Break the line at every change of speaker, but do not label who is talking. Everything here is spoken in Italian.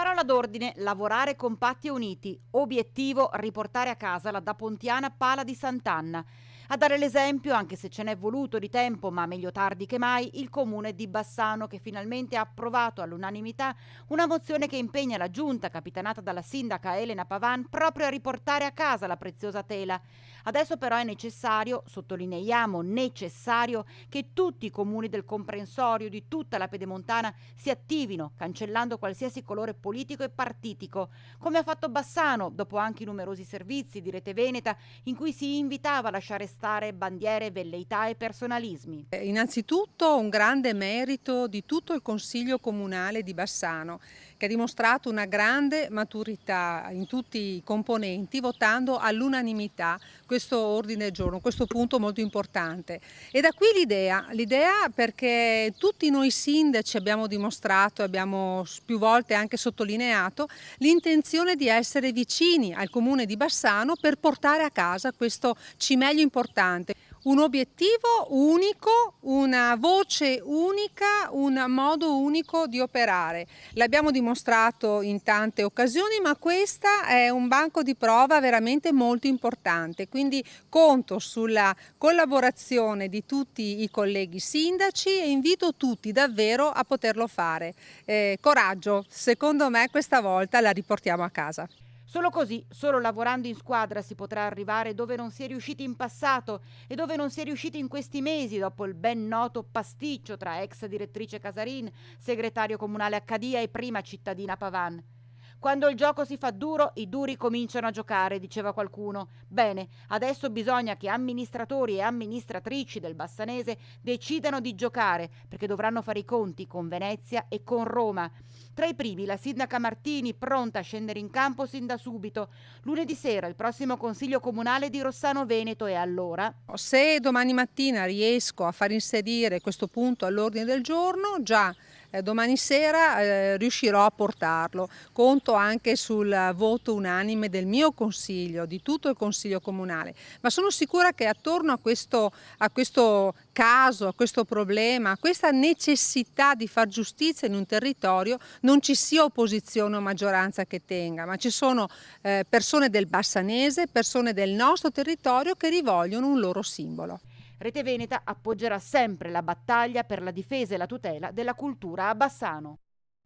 Parola d'ordine: lavorare compatti e uniti. Obiettivo: riportare a casa la da Pontiana Pala di Sant'Anna. A dare l'esempio, anche se ce n'è voluto di tempo, ma meglio tardi che mai, il comune di Bassano, che finalmente ha approvato all'unanimità una mozione che impegna la giunta, capitanata dalla sindaca Elena Pavan, proprio a riportare a casa la preziosa tela. Adesso però è necessario, sottolineiamo necessario, che tutti i comuni del comprensorio di tutta la Pedemontana si attivino, cancellando qualsiasi colore politico e partitico, come ha fatto Bassano, dopo anche i numerosi servizi di Rete Veneta in cui si invitava a lasciare stare bandiere, velleità e personalismi.
Innanzitutto un grande merito di tutto il Consiglio Comunale di Bassano, che ha dimostrato una grande maturità in tutti i componenti, votando all'unanimità questo ordine del giorno, questo punto molto importante. E da qui l'idea perché tutti noi sindaci abbiamo dimostrato, abbiamo più volte anche sottolineato l'intenzione di essere vicini al Comune di Bassano per portare a casa questo cimelio importante. Un obiettivo unico, una voce unica, un modo unico di operare. L'abbiamo dimostrato in tante occasioni, ma questa è un banco di prova veramente molto importante. Quindi conto sulla collaborazione di tutti i colleghi sindaci e invito tutti davvero a poterlo fare. Coraggio, secondo me questa volta la riportiamo a casa.
Solo così, solo lavorando in squadra si potrà arrivare dove non si è riusciti in passato e dove non si è riusciti in questi mesi dopo il ben noto pasticcio tra ex direttrice Casarin, segretario comunale Accadia e prima cittadina Pavan. Quando il gioco si fa duro, i duri cominciano a giocare, diceva qualcuno. Bene, adesso bisogna che amministratori e amministratrici del Bassanese decidano di giocare, perché dovranno fare i conti con Venezia e con Roma. Tra i primi la sindaca Martini, pronta a scendere in campo sin da subito. Lunedì sera il prossimo consiglio comunale di Rossano Veneto, e allora?
Se domani mattina riesco a far inserire questo punto all'ordine del giorno, già domani sera riuscirò a portarlo. Conto anche sul voto unanime del mio consiglio, di tutto il consiglio comunale, ma sono sicura che attorno a questo caso, a questo problema, a questa necessità di far giustizia in un territorio non ci sia opposizione o maggioranza che tenga, ma ci sono persone del Bassanese, persone del nostro territorio che rivogliono un loro simbolo.
Rete Veneta appoggerà sempre la battaglia per la difesa e la tutela della cultura a Bassano.